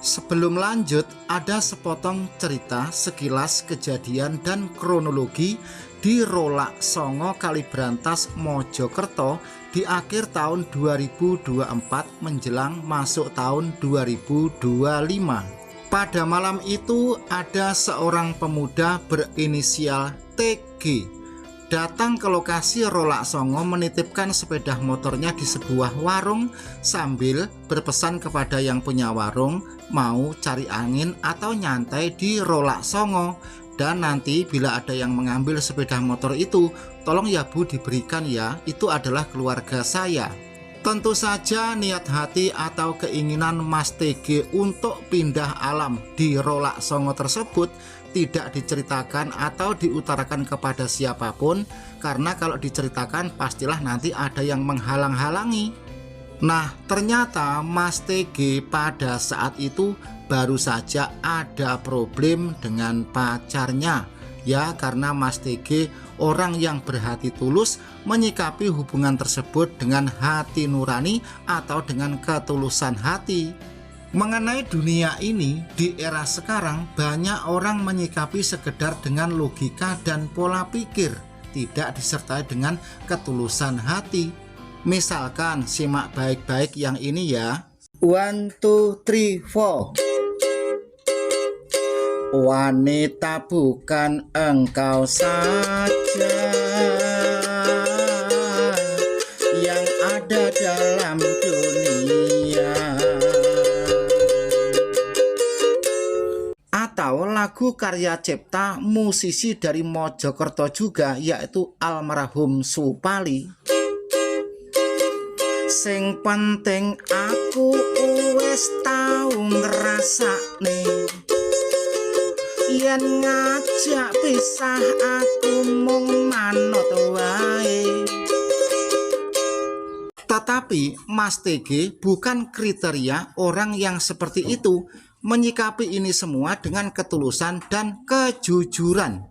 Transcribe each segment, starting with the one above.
Sebelum lanjut, ada sepotong cerita sekilas kejadian dan kronologi di Rolak Songo Kalibrantas Mojokerto di akhir tahun 2024 menjelang masuk tahun 2025. Pada malam itu ada seorang pemuda berinisial TG datang ke lokasi Rolak Songo menitipkan sepeda motornya di sebuah warung sambil berpesan kepada yang punya warung mau cari angin atau nyantai di Rolak Songo, dan nanti bila ada yang mengambil sepeda motor itu tolong ya Bu diberikan ya, itu adalah keluarga saya. Tentu saja niat hati atau keinginan Mas TG untuk pindah alam di Rolak Songo tersebut tidak diceritakan atau diutarakan kepada siapapun, karena kalau diceritakan pastilah nanti ada yang menghalang-halangi. Nah, ternyata Mas TG pada saat itu baru saja ada problem dengan pacarnya. Ya, karena Mas TG orang yang berhati tulus menyikapi hubungan tersebut dengan hati nurani atau dengan ketulusan hati. Mengenai dunia ini, di era sekarang banyak orang menyikapi sekedar dengan logika dan pola pikir, tidak disertai dengan ketulusan hati. Misalkan simak baik-baik yang ini ya. 1, 2, 3, 4. Wanita bukan engkau saja yang ada dalam dunia. Atau lagu karya cipta musisi dari Mojokerto juga, yaitu almarhum Supali. Sing penting aku wis tau ngrasakne, yen ngajak pisah aku mung manut wae. Tetapi Mas TG bukan kriteria orang yang seperti itu, menyikapi ini semua dengan ketulusan dan kejujuran.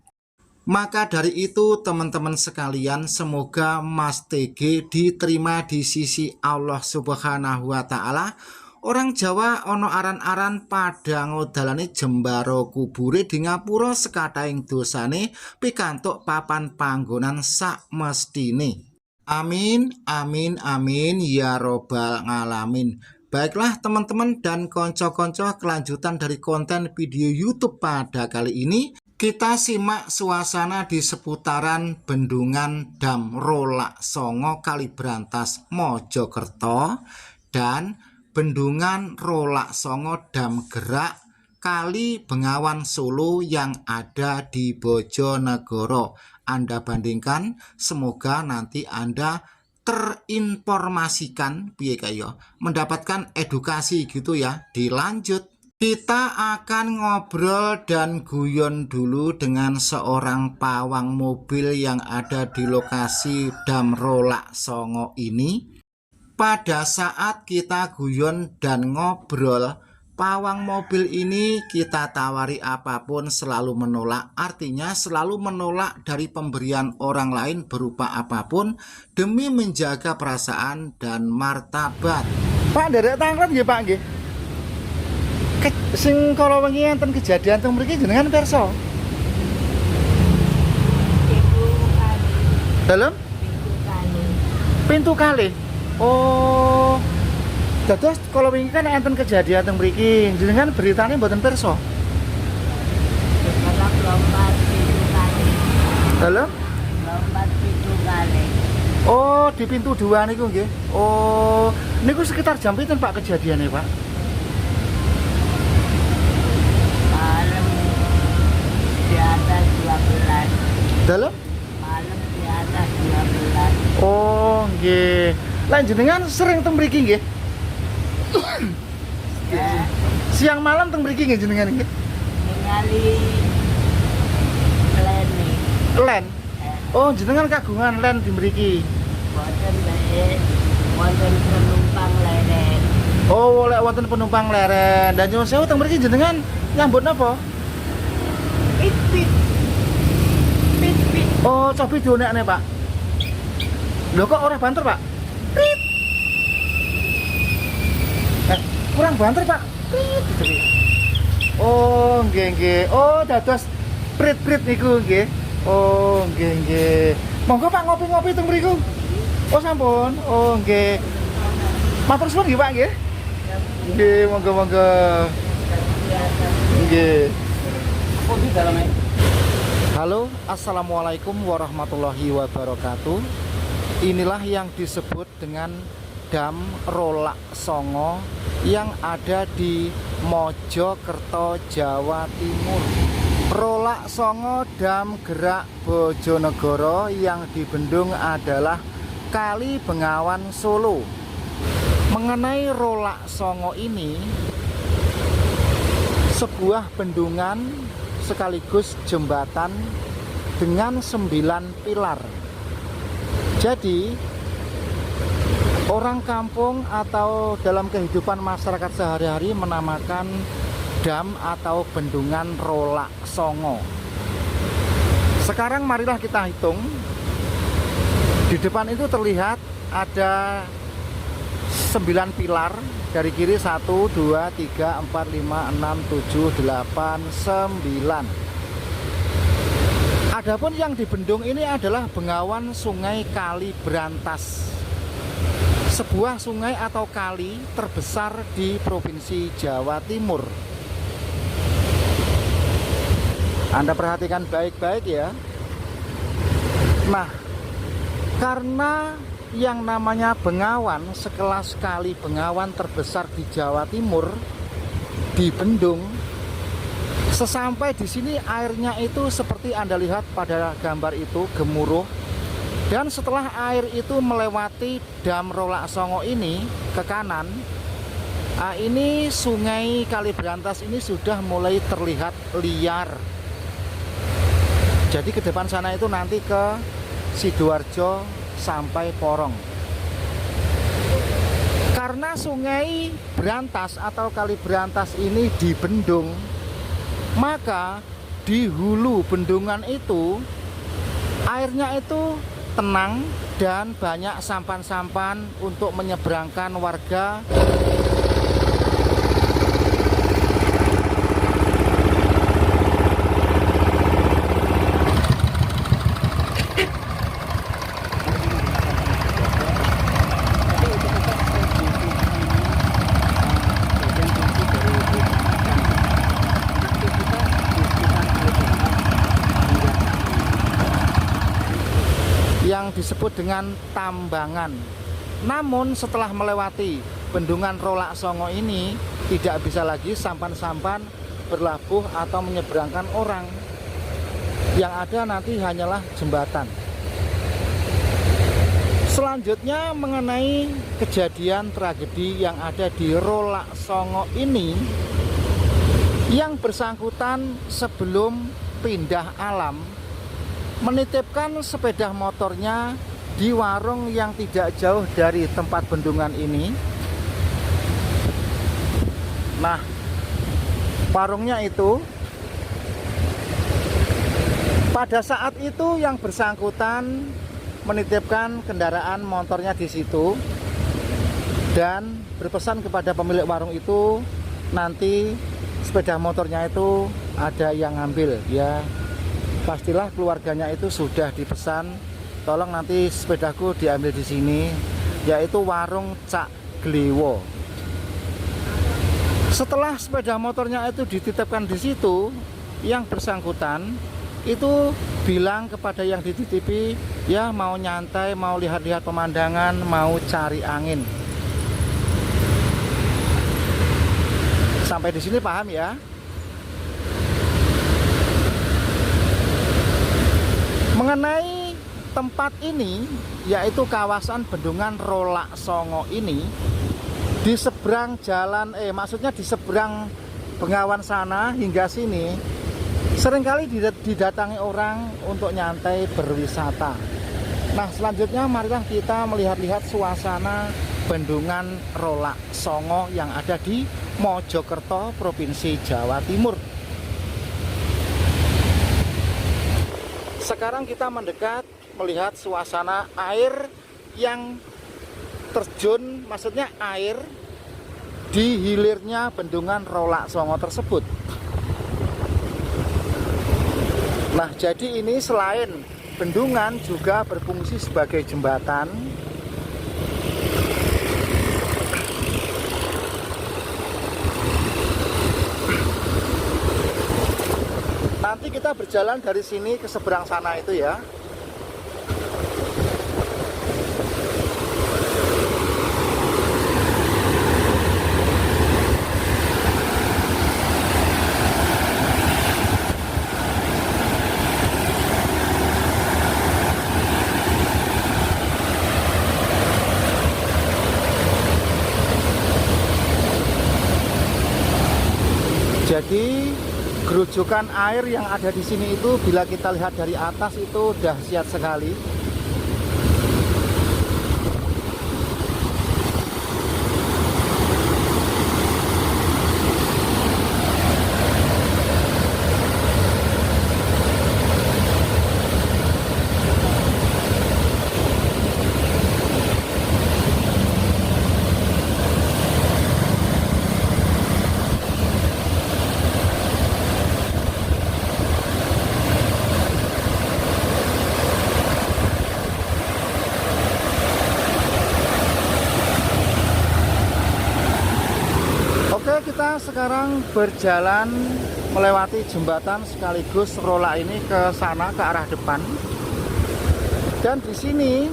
Maka dari itu teman-teman sekalian, semoga Mas TG diterima di sisi Allah Subhanahu wa Ta'ala. Orang Jawa ono aran-aran pada ngodalane jembaro kubure di ngapura sekataing dosane pikantuk papan panggonan sak mestine. Amin, amin, amin ya robbal ngalamin. Baiklah teman-teman dan konco-konco, kelanjutan dari konten video YouTube pada kali ini, kita simak suasana di seputaran Bendungan Dam Rolak Songo Kalibrantas Mojokerto dan Bendungan Rolak Songo Dam Gerak Kali Bengawan Solo yang ada di Bojonegoro. Anda bandingkan, semoga nanti Anda terinformasikan piye kaya, mendapatkan edukasi gitu ya. Dilanjut, kita akan ngobrol dan guyon dulu dengan seorang pawang mobil yang ada di lokasi Dam Rolak Songo ini. Pada saat kita guyon dan ngobrol, pawang mobil ini kita tawari apapun selalu menolak. Artinya selalu menolak dari pemberian orang lain berupa apapun demi menjaga perasaan dan martabat. Pak, derek tangkran nggih Pak nggih. Sing kala wengi enten kejadian teng mriki jenengan pirsa? Dalam? Pintu kali. Oh. Dados kalau wingi kan enten kejadian teng mriki, jenengan beritane mboten pirsa. Lompat pintu kali. Halo? Lompat pintu kali. Oh, di pintu 2 niku nggih. Oh, niku sekitar jam pinten Pak kejadiannya, Pak? Malam di atas 12. Dalam? Malam di atas 12. Oh, nggih. Lah jenengan sering teng mriki nggih? Siang malam teng mriki nggih jenengan nggih? Ningali len. Oh, jenengan kagungan len di mriki. Boten bae. Wonten penumpang leren. Oh, oleh wonten penumpang leren. Dan nyuwun sewu teng mriki jenengan nyambut napa? Pit. Oh, cobi dionekne, Pak. Lho kok ora banter, Pak? Kurang banter Pak. Oh, nggih. Oh, dados prit-prit niku nggih. Oh, nggih. Monggo Pak ngopi-ngopi teng mriku. Oh, sampun. Oh, nggih. Matur suwun nggih Pak nggih. Nggih, monggo. Nggih. Halo, assalamualaikum warahmatullahi wabarakatuh. Inilah yang disebut dengan Dam Rolak Songo yang ada di Mojokerto, Jawa Timur. Rolak Songo Dam Gerak Bojonegoro yang di Bendung adalah Kali Bengawan Solo. Mengenai Rolak Songo ini, sebuah bendungan sekaligus jembatan dengan 9 pilar. Jadi orang kampung atau dalam kehidupan masyarakat sehari-hari menamakan dam atau bendungan Rolak Songo. Sekarang marilah kita hitung. Di depan itu terlihat ada 9 pilar. Dari kiri 1, 2, 3, 4, 5, 6, 7, 8, 9. Adapun yang di bendung ini adalah bengawan Sungai Kali Brantas, sebuah sungai atau kali terbesar di Provinsi Jawa Timur. Anda perhatikan baik-baik ya. Nah, karena yang namanya bengawan, sekelas kali bengawan terbesar di Jawa Timur, di Bendung, sesampai di sini airnya itu seperti Anda lihat pada gambar itu, gemuruh. Dan setelah air itu melewati Dam Rolak Songo ini ke kanan, ini Sungai Kali Brantas ini sudah mulai terlihat liar. Jadi ke depan sana itu nanti ke Sidoarjo sampai Porong. Karena Sungai Brantas atau Kali Brantas ini di Bendung, maka di hulu bendungan itu airnya itu tenang dan banyak sampan-sampan untuk menyeberangkan warga. Yang disebut dengan tambangan. Namun setelah melewati bendungan Rolak Songo ini, tidak bisa lagi sampan-sampan berlabuh atau menyeberangkan orang. Yang ada nanti hanyalah jembatan. Selanjutnya mengenai kejadian tragedi yang ada di Rolak Songo ini, yang bersangkutan sebelum pindah alam menitipkan sepeda motornya di warung yang tidak jauh dari tempat bendungan ini. Nah, warungnya itu pada saat itu yang bersangkutan menitipkan kendaraan motornya di situ dan berpesan kepada pemilik warung itu nanti sepeda motornya itu ada yang ngambil ya. Pastilah keluarganya itu sudah dipesan, tolong nanti sepedaku diambil di sini, yaitu warung Cak Glewo. Setelah sepeda motornya itu dititipkan di situ, yang bersangkutan itu bilang kepada yang dititipi, ya mau nyantai, mau lihat-lihat pemandangan, mau cari angin. Sampai di sini paham ya? Mengenai tempat ini, yaitu kawasan bendungan Rolak Songo ini, di seberang jalan, maksudnya di seberang Bengawan sana hingga sini, seringkali didatangi orang untuk nyantai berwisata. Nah, selanjutnya marilah kita melihat-lihat suasana bendungan Rolak Songo yang ada di Mojokerto, Provinsi Jawa Timur. Sekarang kita mendekat melihat suasana air yang terjun, maksudnya air di hilirnya bendungan Rolak Songo tersebut. Nah, jadi ini selain bendungan juga berfungsi sebagai jembatan. Nanti kita berjalan dari sini ke seberang sana itu ya. Jadi gerujukan air yang ada di sini itu bila kita lihat dari atas itu dahsyat sekali. Kita sekarang berjalan melewati jembatan sekaligus Rolak ini ke sana, ke arah depan. Dan di sini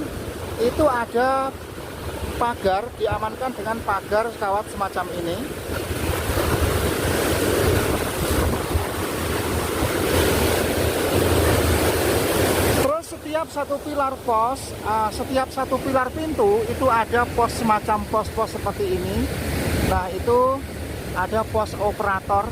itu ada pagar, diamankan dengan pagar kawat semacam ini. Terus setiap satu pilar pos, setiap satu pilar pintu itu ada pos semacam pos-pos seperti ini. Nah, itu ada pos operator.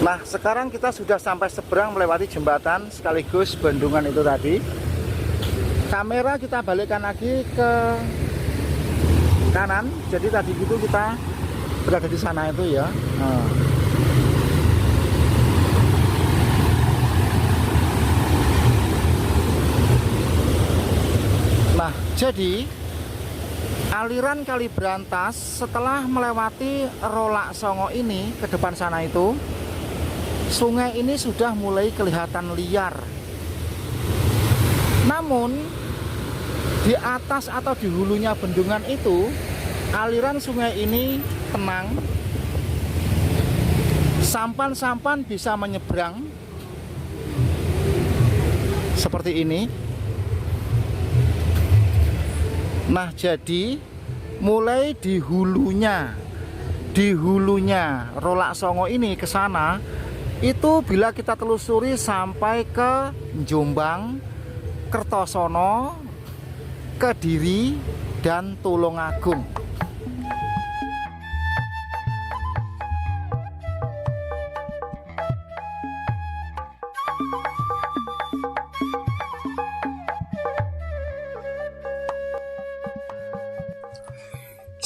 Nah, sekarang kita sudah sampai seberang melewati jembatan sekaligus bendungan itu tadi. Kamera kita balikkan lagi ke kanan. Jadi tadi itu kita berada di sana itu ya. Nah, jadi aliran Kali Brantas setelah melewati Rolak Songo ini ke depan sana itu, sungai ini sudah mulai kelihatan liar. Namun di atas atau di hulunya bendungan itu, aliran sungai ini tenang. Sampan-sampan bisa menyeberang seperti ini. Nah, jadi mulai di hulunya Rolak Songo ini ke sana, itu bila kita telusuri sampai ke Jombang, Kertosono, Kediri, dan Tulungagung.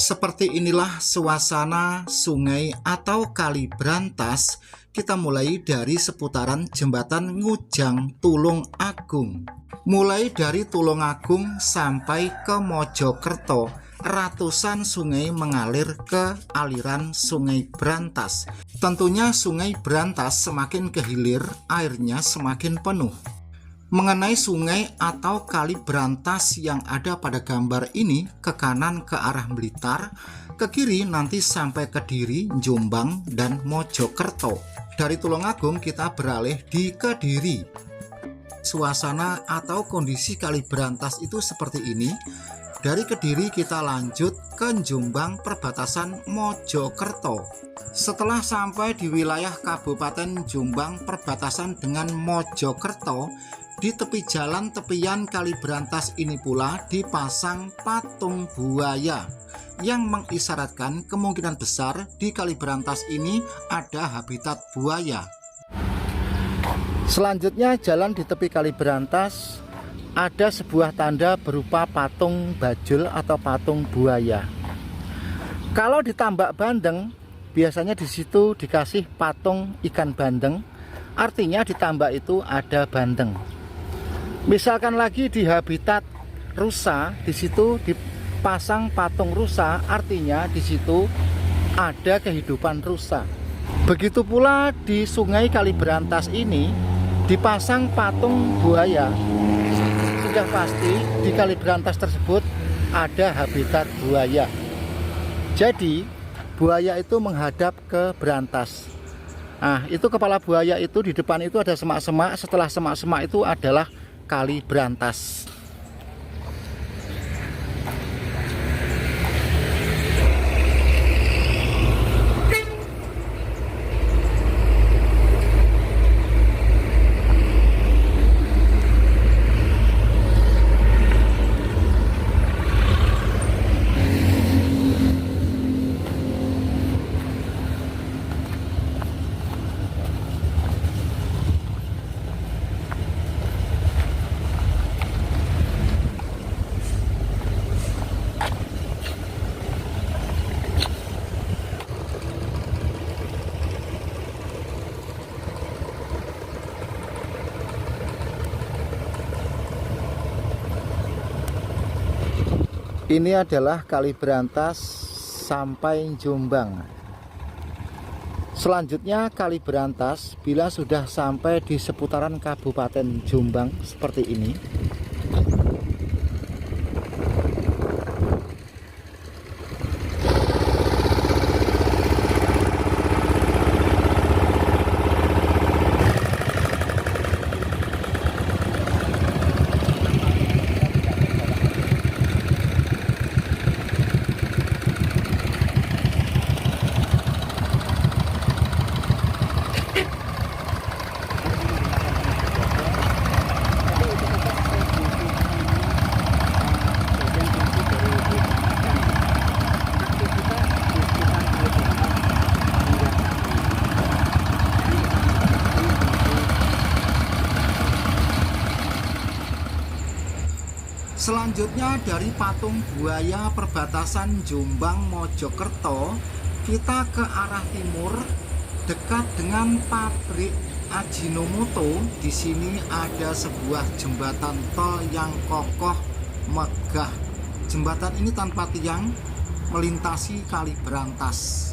Seperti inilah suasana sungai atau Kali Brantas. Kita mulai dari seputaran jembatan Ngujang Tulung Agung. Mulai dari Tulung Agung sampai ke Mojokerto, ratusan sungai mengalir ke aliran Sungai Brantas. Tentunya Sungai Brantas semakin ke hilir, airnya semakin penuh. Mengenai sungai atau Kali Brantas yang ada pada gambar ini, ke kanan ke arah Blitar, ke kiri nanti sampai Kediri, Jombang, dan Mojokerto. Dari Tulungagung kita beralih di Kediri. Suasana atau kondisi Kali Brantas itu seperti ini. Dari Kediri kita lanjut ke Jombang perbatasan Mojokerto. Setelah sampai di wilayah Kabupaten Jombang perbatasan dengan Mojokerto, di tepi jalan tepian Kali Brantas ini pula dipasang patung buaya yang mengisyaratkan kemungkinan besar di Kali Brantas ini ada habitat buaya. Selanjutnya jalan di tepi Kali Brantas ada sebuah tanda berupa patung bajul atau patung buaya. Kalau di Tambak Bandeng biasanya di situ dikasih patung ikan bandeng, artinya di tambak itu ada bandeng. Misalkan lagi di habitat rusa, di situ dipasang patung rusa, artinya di situ ada kehidupan rusa. Begitu pula di Sungai Kali Brantas ini dipasang patung buaya. Sudah pasti di Kali Brantas tersebut ada habitat buaya. Jadi buaya itu menghadap ke Brantas. Nah, itu kepala buaya itu di depan itu ada semak-semak. Setelah semak-semak itu adalah Kali Brantas. Ini adalah Kali Brantas sampai Jombang. Selanjutnya Kali Brantas bila sudah sampai di seputaran Kabupaten Jombang seperti ini. Selanjutnya dari patung buaya perbatasan Jombang Mojokerto kita ke arah timur dekat dengan pabrik Ajinomoto. Di sini ada sebuah jembatan tol yang kokoh megah. Jembatan ini tanpa tiang melintasi Kali Brantas.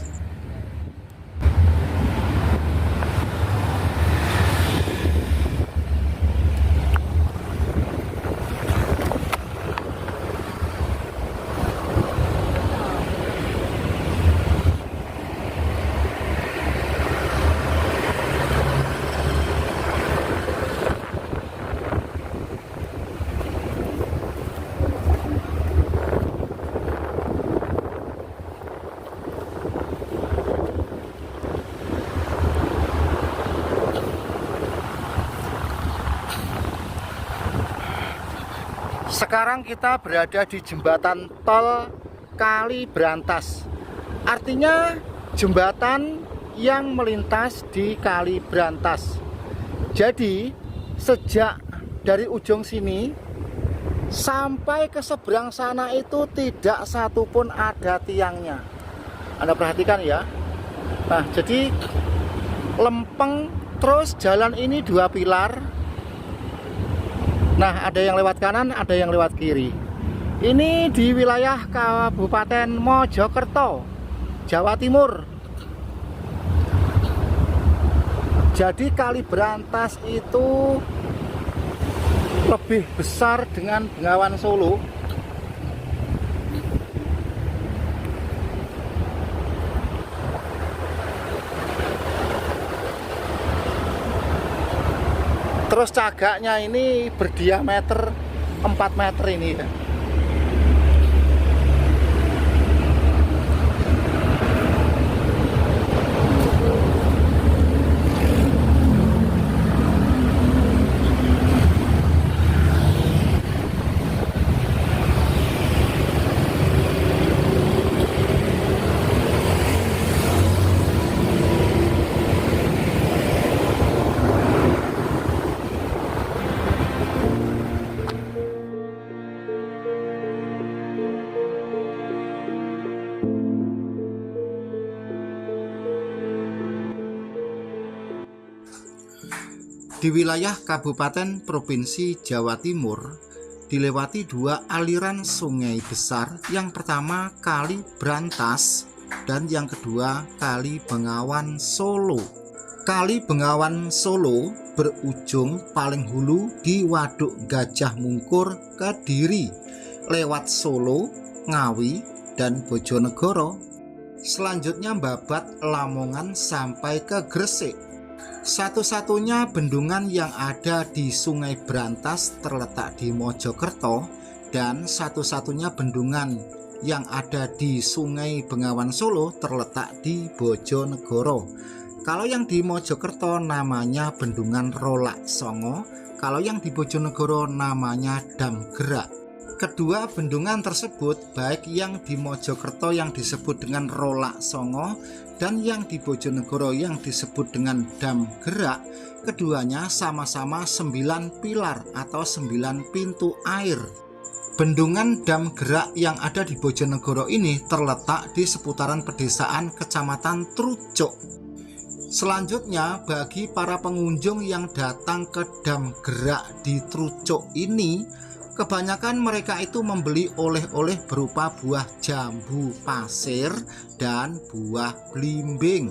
Sekarang kita berada di jembatan tol Kali Brantas. Artinya jembatan yang melintas di Kali Brantas. Jadi sejak dari ujung sini Sampai ke seberang sana itu tidak satupun ada tiangnya. Anda perhatikan ya. Nah, jadi lempeng, terus jalan ini 2 pilar. Nah, ada yang lewat kanan, ada yang lewat kiri. Ini di wilayah Kabupaten Mojokerto, Jawa Timur. Jadi Kali Brantas itu lebih besar dengan Bengawan Solo. Terus cagaknya ini berdiameter 4 meter ini ya. Di wilayah Kabupaten Provinsi Jawa Timur dilewati 2 aliran sungai besar. Yang pertama Kali Brantas dan yang kedua Kali Bengawan Solo. Kali Bengawan Solo berujung paling hulu di Waduk Gajah Mungkur, Kediri, lewat Solo, Ngawi, dan Bojonegoro. Selanjutnya babat Lamongan sampai ke Gresik. Satu-satunya bendungan yang ada di Sungai Brantas terletak di Mojokerto, dan satu-satunya bendungan yang ada di Sungai Bengawan Solo terletak di Bojonegoro. Kalau yang di Mojokerto namanya Bendungan Rolak Songo, kalau yang di Bojonegoro namanya Dam Gerak. Kedua bendungan tersebut, baik yang di Mojokerto yang disebut dengan Rolak Songo dan yang di Bojonegoro yang disebut dengan Dam Gerak, keduanya sama-sama 9 pilar atau 9 pintu air. Bendungan Dam Gerak yang ada di Bojonegoro ini terletak di seputaran pedesaan Kecamatan Trucuk. Selanjutnya, bagi para pengunjung yang datang ke Dam Gerak di Trucuk ini, kebanyakan mereka itu membeli oleh-oleh berupa buah jambu pasir dan buah belimbing.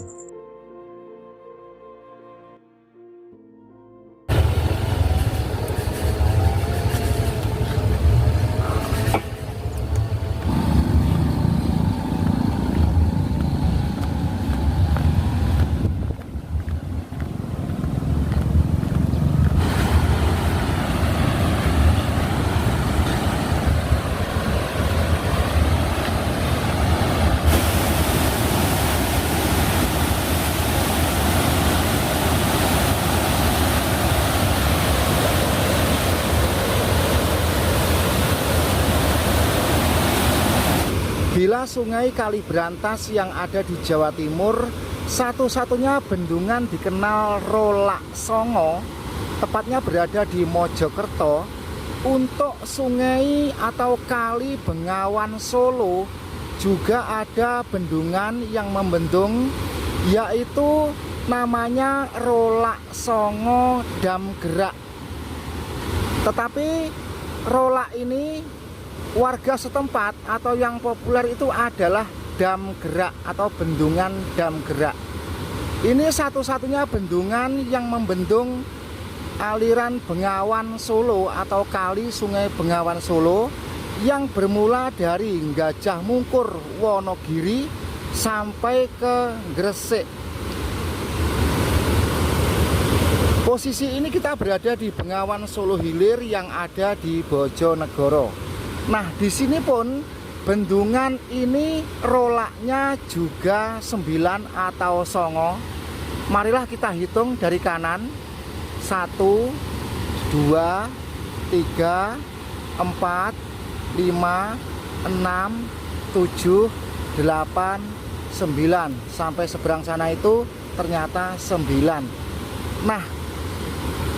Bila Sungai Kali Brantas yang ada di Jawa Timur, satu-satunya bendungan dikenal Rolak Songo, tepatnya berada di Mojokerto. Untuk sungai atau Kali Bengawan Solo juga ada bendungan yang membendung, yaitu namanya Rolak Songo Dam Gerak. Tetapi Rolak ini warga setempat atau yang populer itu adalah Dam Gerak atau bendungan Dam Gerak. Ini satu-satunya bendungan yang membendung aliran Bengawan Solo atau kali Sungai Bengawan Solo yang bermula dari Gajah Mungkur, Wonogiri sampai ke Gresik. Posisi ini kita berada di Bengawan Solo Hilir yang ada di Bojonegoro. Nah, di sini pun bendungan ini rolaknya juga 9 atau songo. Marilah kita hitung dari kanan. 1, 2, 3, 4, 5, 6, 7, 8, 9. Sampai seberang sana itu ternyata 9. Nah,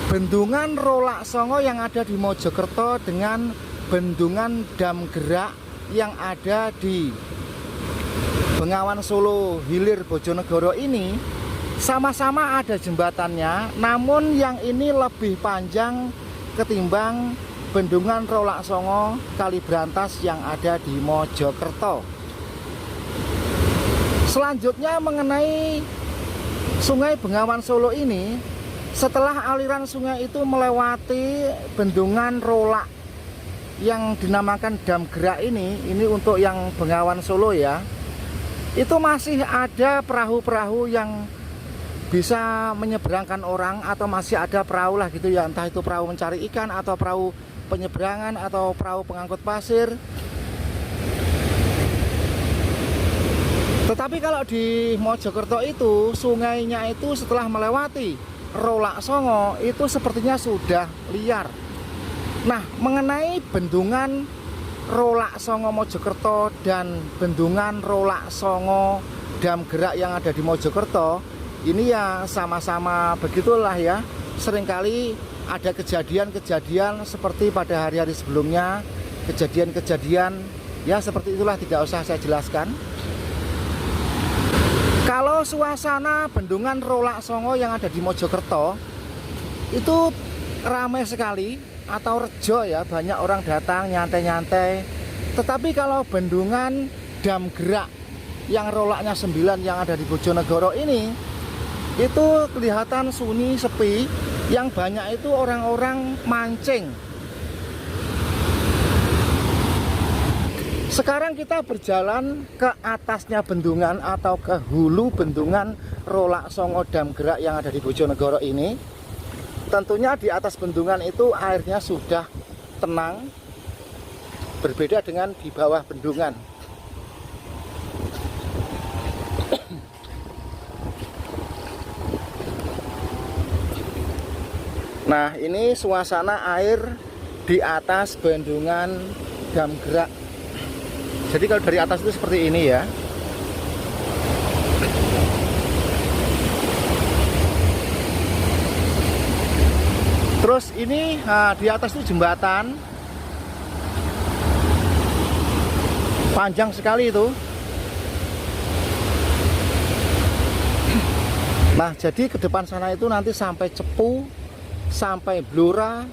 bendungan Rolak Songo yang ada di Mojokerto dengan bendungan Dam Gerak yang ada di Bengawan Solo Hilir Bojonegoro ini sama-sama ada jembatannya, namun yang ini lebih panjang ketimbang bendungan Rolak Songo Kalibrantas yang ada di Mojokerto. Selanjutnya mengenai Sungai Bengawan Solo ini, setelah aliran sungai itu melewati bendungan Rolak yang dinamakan Dam Gerak ini untuk yang Bengawan Solo ya, itu masih ada perahu-perahu yang bisa menyeberangkan orang, atau masih ada perahu lah gitu ya, entah itu perahu mencari ikan atau perahu penyeberangan atau perahu pengangkut pasir. Tetapi kalau di Mojokerto itu sungainya itu setelah melewati Rolak Songo itu sepertinya sudah liar. Nah, mengenai bendungan Rolak Songo Mojokerto dan bendungan Rolak Songo Dam Gerak yang ada di Mojokerto, ini ya sama-sama begitulah ya. Seringkali ada kejadian-kejadian seperti pada hari-hari sebelumnya, kejadian-kejadian ya seperti itulah, tidak usah saya jelaskan. Kalau suasana bendungan Rolak Songo yang ada di Mojokerto itu ramai sekali atau rejo ya, banyak orang datang nyantai-nyantai. Tetapi kalau bendungan Dam Gerak yang rolaknya 9 yang ada di Bojonegoro ini, itu kelihatan sunyi, sepi, yang banyak itu orang-orang mancing. Sekarang kita berjalan ke atasnya bendungan atau ke hulu bendungan Rolak Songo Dam Gerak yang ada di Bojonegoro ini. Tentunya di atas bendungan itu airnya sudah tenang, berbeda dengan di bawah bendungan. Nah, ini suasana air di atas bendungan Dam Gerak. Jadi kalau dari atas itu seperti ini ya. Terus ini di atas itu jembatan panjang sekali itu. Nah, jadi ke depan sana itu nanti sampai Cepu, sampai Blora,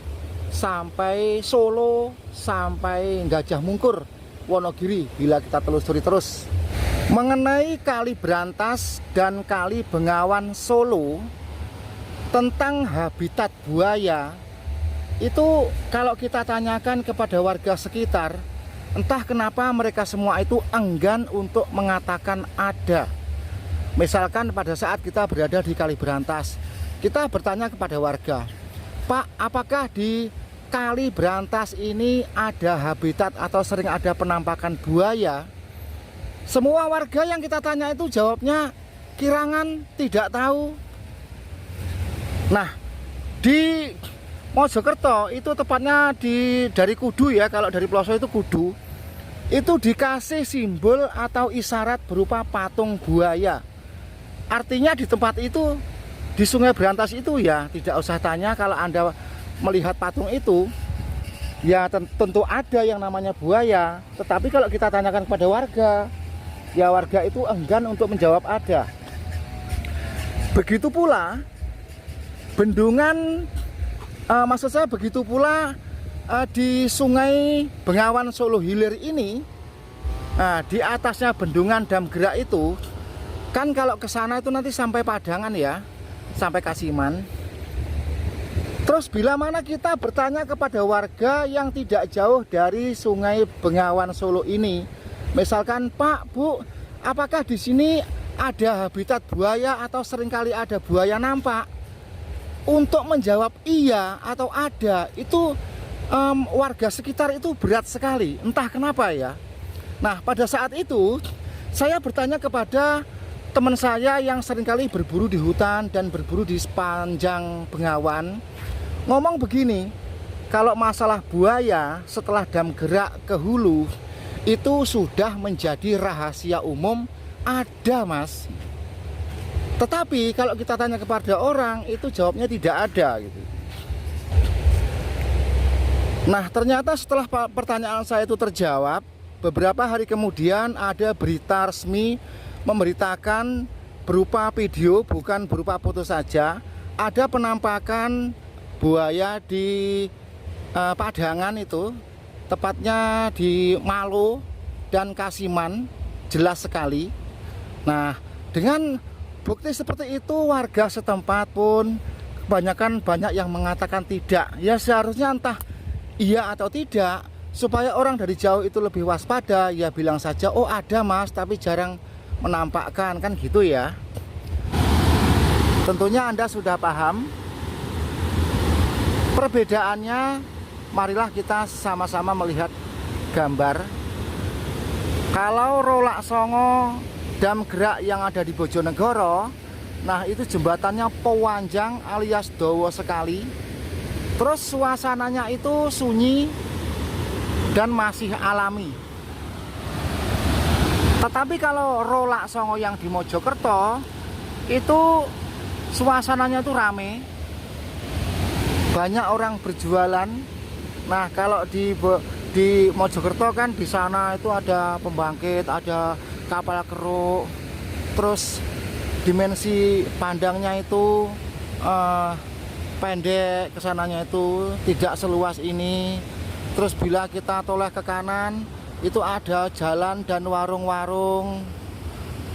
sampai Solo, sampai Gajah Mungkur, Wonogiri bila kita telusuri terus. Mengenai Kali Brantas dan Kali Bengawan Solo, tentang habitat buaya itu kalau kita tanyakan kepada warga sekitar, entah kenapa mereka semua itu enggan untuk mengatakan ada. Misalkan pada saat kita berada di Kali Brantas, kita bertanya kepada warga, Pak, apakah di Kali Brantas ini ada habitat atau sering ada penampakan buaya? Semua warga yang kita tanya itu jawabnya kirangan, tidak tahu. Nah, di Mojokerto itu tepatnya dari Kudu ya, kalau dari Ploso itu Kudu, itu dikasih simbol atau isyarat berupa patung buaya. Artinya di tempat itu, di Sungai Brantas itu ya, tidak usah tanya, kalau Anda melihat patung itu ya tentu ada yang namanya buaya. Tetapi kalau kita tanyakan kepada warga, ya warga itu enggan untuk menjawab ada. Begitu pula bendungan, maksud saya begitu pula di Sungai Bengawan Solo Hilir ini, di atasnya bendungan Dam Gerak itu kan kalau ke sana itu nanti sampai Padangan ya, sampai Kasiman. Terus bila mana kita bertanya kepada warga yang tidak jauh dari Sungai Bengawan Solo ini, misalkan, Pak, Bu, apakah di sini ada habitat buaya atau seringkali ada buaya nampak? Untuk menjawab iya atau ada itu warga sekitar itu berat sekali, entah kenapa ya. Nah, pada saat itu saya bertanya kepada teman saya yang seringkali berburu di hutan dan berburu di sepanjang Bengawan, ngomong begini, kalau masalah buaya setelah Dam Gerak ke hulu itu sudah menjadi rahasia umum, ada, Mas. Tetapi kalau kita tanya kepada orang, itu jawabnya tidak ada gitu. Nah, ternyata setelah pertanyaan saya itu terjawab, beberapa hari kemudian ada berita resmi memberitakan berupa video, bukan berupa foto saja, ada penampakan buaya di Padangan itu, tepatnya di Malo dan Kasiman, jelas sekali. Nah, dengan bukti seperti itu, warga setempat pun kebanyakan banyak yang mengatakan tidak. Ya seharusnya entah iya atau tidak, supaya orang dari jauh itu lebih waspada, ya bilang saja, oh ada mas, tapi jarang menampakkan, kan gitu ya. Tentunya Anda sudah paham perbedaannya. Marilah kita sama-sama melihat gambar. Kalau Rolak Songo Dam Gerak yang ada di Bojonegoro, nah itu jembatannya pewanjang alias dawa sekali. Terus suasananya itu sunyi dan masih alami. Tetapi kalau Rolak Songo yang di Mojokerto itu suasananya itu rame, banyak orang berjualan. Nah, kalau di Mojokerto kan di sana itu ada pembangkit, ada kapal keruk, terus dimensi pandangnya itu pendek, kesananya itu tidak seluas ini. Terus bila kita toleh ke kanan itu ada jalan dan warung-warung,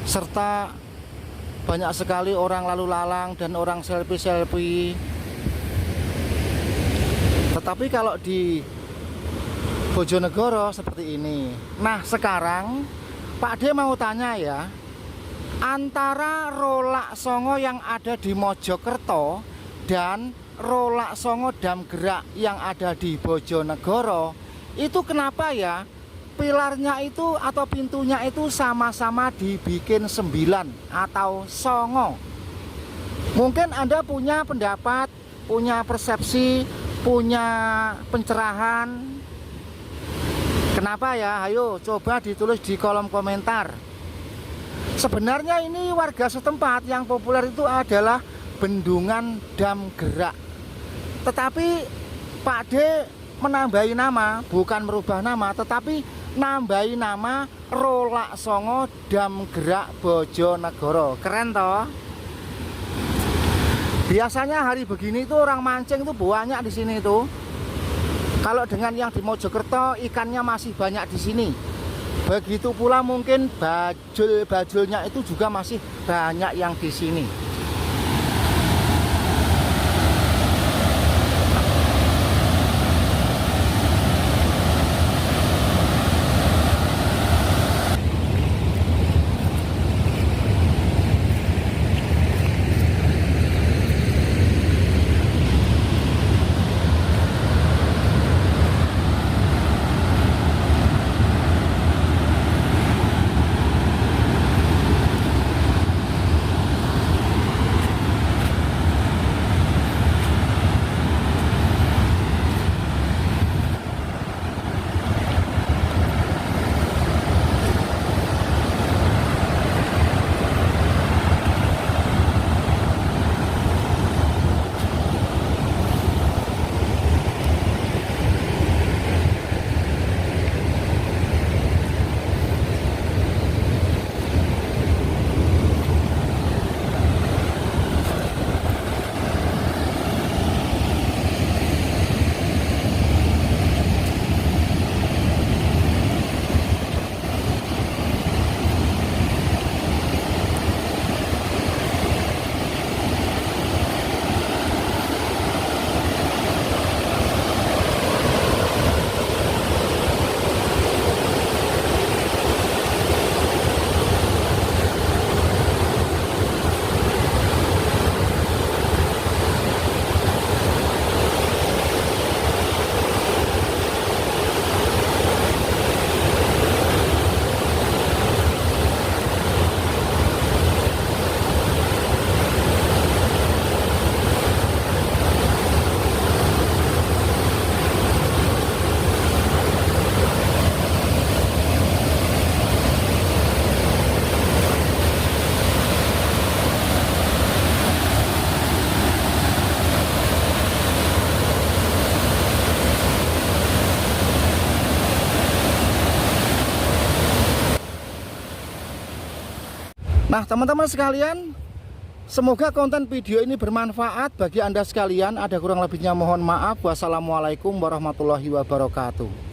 serta banyak sekali orang lalu lalang dan orang selfie-selfie. Tetapi kalau di Bojonegoro seperti ini. Nah, sekarang Pak D mau tanya ya, antara Rolak Songo yang ada di Mojokerto dan Rolak Songo Dam Gerak yang ada di Bojonegoro, itu kenapa ya pilarnya itu atau pintunya itu sama-sama dibikin 9 atau songo? Mungkin Anda punya pendapat, punya persepsi, punya pencerahan. Kenapa ya? Ayo coba ditulis di kolom komentar. Sebenarnya ini warga setempat yang populer itu adalah Bendungan Dam Gerak. Tetapi Pak D menambahi nama, bukan merubah nama, tetapi nambahi nama Rolak Songo Dam Gerak Bojonegoro. Keren toh? Biasanya hari begini itu orang mancing itu banyak di sini tuh. Kalau dengan yang di Mojokerto ikannya masih banyak di sini. Begitu pula mungkin bajul-bajulnya itu juga masih banyak yang di sini. Nah teman-teman sekalian, semoga konten video ini bermanfaat bagi Anda sekalian. Ada kurang lebihnya mohon maaf. Wassalamualaikum warahmatullahi wabarakatuh.